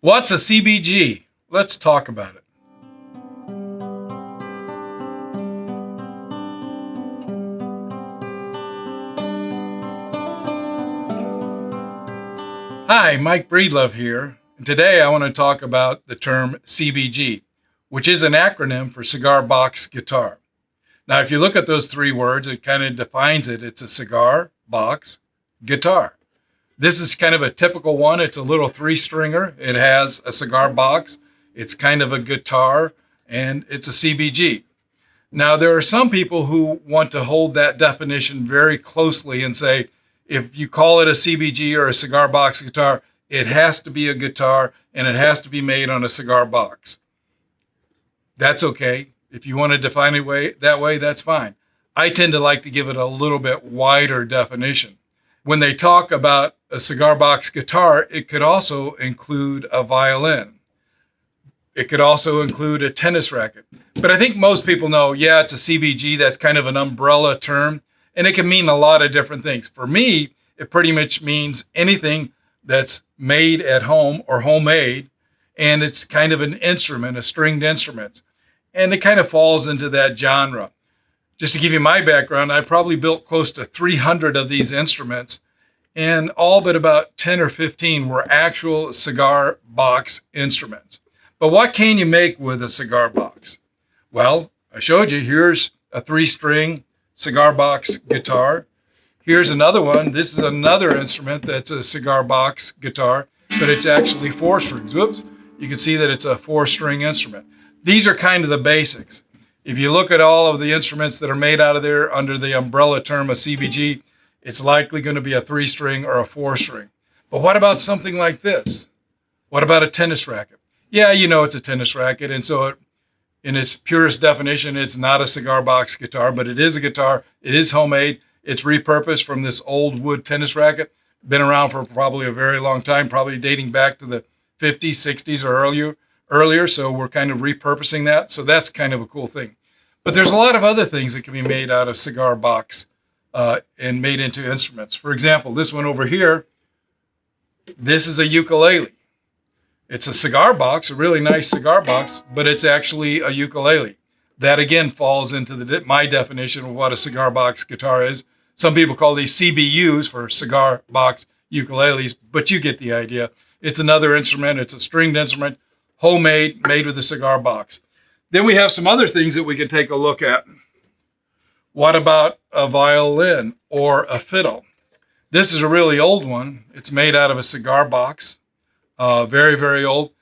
What's a CBG? Let's talk about it. Hi, Mike Breedlove here, and today I want to talk about the term CBG, which is an acronym for Cigar Box Guitar. Now, if you look at those three words, it kind of defines it. It's a cigar box guitar. This is kind of a typical one. It's a little three-stringer. It has a cigar box. It's kind of a guitar, and it's a CBG. Now, there are some people who want to hold that definition very closely and say, if you call it a CBG or a cigar box guitar, it has to be a guitar and it has to be made on a cigar box. That's okay. If you want to define it that way, that's fine. I tend to like to give it a little bit wider definition. When they talk about a cigar box guitar, it could also include a violin. It could also include a tennis racket. But I think most people know, yeah, it's a CBG. That's kind of an umbrella term, and it can mean a lot of different things. For me, it pretty much means anything that's made at home or homemade, and it's kind of an instrument, a stringed instrument. And it kind of falls into that genre. Just to give you my background, I probably built close to 300 of these instruments, and all but about 10 or 15 were actual cigar box instruments. But what can you make with a cigar box? Well, I showed you, here's a three-string cigar box guitar. Here's another one. This is another instrument that's a cigar box guitar, but it's actually four strings. Whoops. You can see that it's a four-string instrument. These are kind of the basics. If you look at all of the instruments that are made out of there under the umbrella term of CBG, it's likely going to be a three-string or a four-string. But what about something like this? What about a tennis racket? Yeah, you know it's a tennis racket, and so in its purest definition, it's not a cigar box guitar, but it is a guitar. It is homemade. It's repurposed from this old wood tennis racket. Been around for probably a very long time, probably dating back to the 50s, 60s, or earlier. So we're kind of repurposing that. So that's kind of a cool thing. But there's a lot of other things that can be made out of cigar box and made into instruments. For example, this one over here, this is a ukulele. It's a cigar box, a really nice cigar box, but it's actually a ukulele. That again falls into my definition of what a cigar box guitar is. Some people call these CBUs for cigar box ukuleles, but you get the idea. It's another instrument. It's a stringed instrument, homemade, made with a cigar box. Then we have some other things that we can take a look at. What about a violin or a fiddle? This is a really old one. It's made out of a cigar box. Very, very old.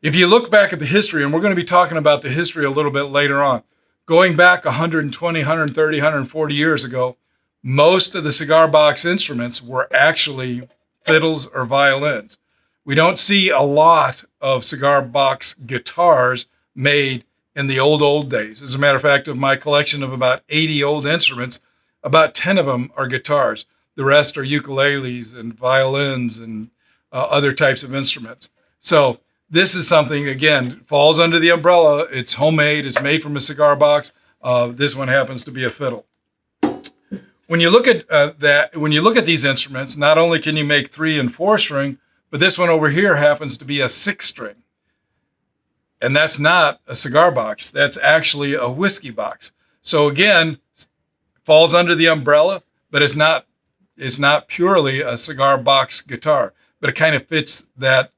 If you look back at the history, and we're going to be talking about the history a little bit later on, going back 120, 130, 140 years ago, most of the cigar box instruments were actually fiddles or violins. We don't see a lot of cigar box guitars made in the old days. As a matter of fact, of my collection of about 80 old instruments, about 10 of them are guitars. The rest are ukuleles and violins and other types of instruments. So this is something, again, falls under the umbrella. It's homemade. It's made from a cigar box. This one happens to be a fiddle. When you look at when you look at these instruments, not only can you make 3 and 4 string, but this one over here happens to be a 6 string. And that's not a cigar box. That's actually a whiskey box. So again, falls under the umbrella, but it's not purely a cigar box guitar. But it kind of fits that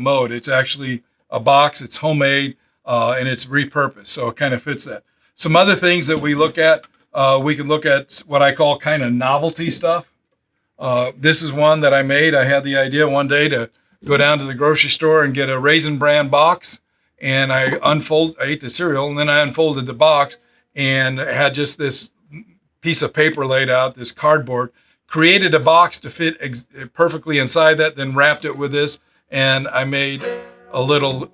mode. It's actually a box. It's homemade and it's repurposed. So it kind of fits that. Some other things that we look at. We can look at what I call kind of novelty stuff. This is one that I made. I had the idea one day to go down to the grocery store and get a Raisin Bran box. And I ate the cereal, and then I unfolded the box and had just this piece of paper laid out, this cardboard, created a box to fit perfectly inside that, then wrapped it with this. And I made a little,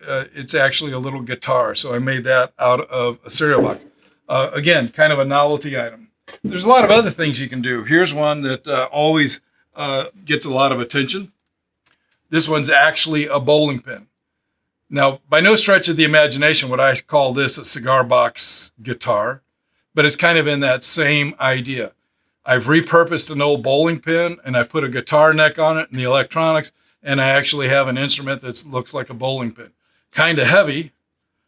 it's actually a little guitar. So I made that out of a cereal box. Again, kind of a novelty item. There's a lot of other things you can do. Here's one that always gets a lot of attention. This one's actually a bowling pin. Now, by no stretch of the imagination would I call this a cigar box guitar, but it's kind of in that same idea. I've repurposed an old bowling pin and I put a guitar neck on it and the electronics, and I actually have an instrument that looks like a bowling pin. Kind of heavy,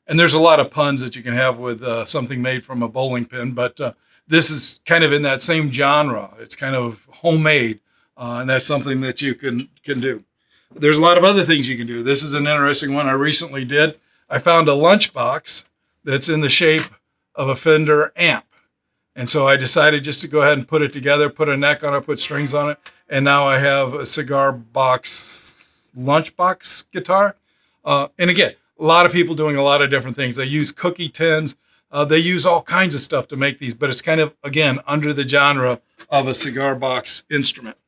and there's a lot of puns that you can have with something made from a bowling pin, but this is kind of in that same genre. It's kind of homemade, and that's something that you can do. There's a lot of other things you can do. This is an interesting one I recently did. I found a lunchbox that's in the shape of a Fender amp. And so I decided just to go ahead and put it together, put a neck on it, put strings on it. And now I have a Cigar box lunchbox guitar. And again, a lot of people doing a lot of different things. They use cookie tins. They use all kinds of stuff to make these, but it's kind of, again, under the genre of a cigar box instrument.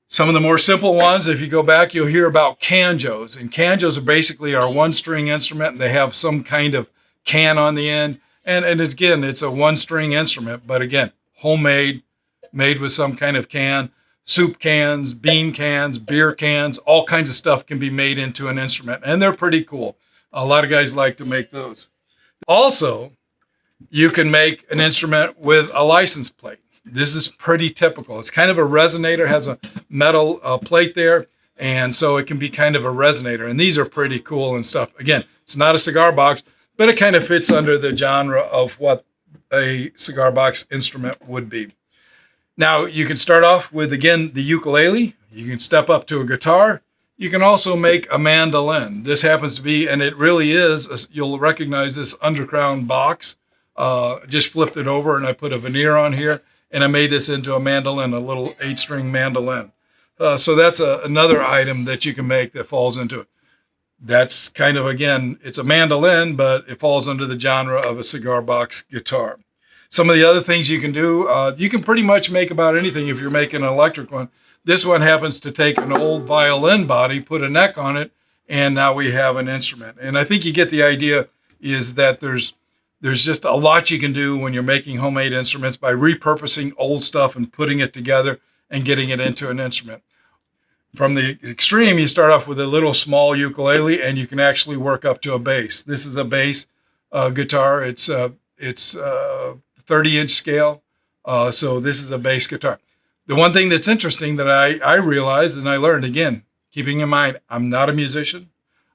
Some of the more simple ones, if you go back, you'll hear about canjos. And canjos are basically our one-string instrument, and they have some kind of can on the end. And again, it's a one-string instrument, but again, homemade, made with some kind of can. Soup cans, bean cans, beer cans, all kinds of stuff can be made into an instrument, and they're pretty cool. A lot of guys like to make those. Also, you can make an instrument with a license plate. This is pretty typical. It's kind of a resonator, has a metal plate there, and so it can be kind of a resonator. And these are pretty cool and stuff. Again, it's not a cigar box, but it kind of fits under the genre of what a cigar box instrument would be. Now, you can start off with, again, the ukulele. You can step up to a guitar. You can also make a mandolin. This happens to be, and it really is, you'll recognize this underground box. Just flipped it over, and I put a veneer on here, and I made this into a mandolin, a little 8-string mandolin. So that's another item that you can make that falls into it. That's kind of, again, it's a mandolin, but it falls under the genre of a cigar box guitar. Some of the other things you can do, you can pretty much make about anything if you're making an electric one. This one happens to take an old violin body, put a neck on it, and now we have an instrument. And I think you get the idea is that there's just a lot you can do when you're making homemade instruments by repurposing old stuff and putting it together and getting it into an instrument. From the extreme, you start off with a little small ukulele, and you can actually work up to a bass. This is a bass guitar. It's 30-inch scale. So this is a bass guitar. The one thing that's interesting that I realized and I learned, again, keeping in mind, I'm not a musician.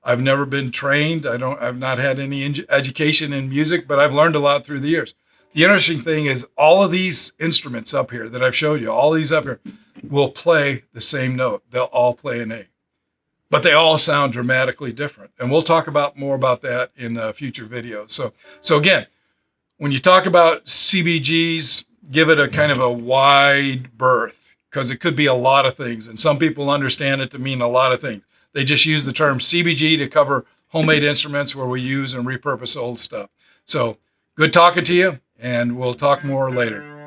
I've never been trained. I've not had any education in music, but I've learned a lot through the years. The interesting thing is all of these instruments up here that I've showed you, all these up here, will play the same note. They'll all play an A, but they all sound dramatically different. And we'll talk more about that in future videos. So again, when you talk about CBGs, give it a kind of a wide berth, because it could be a lot of things. And some people understand it to mean a lot of things. They just use the term CBG to cover homemade instruments where we use and repurpose old stuff. So good talking to you, and we'll talk more later.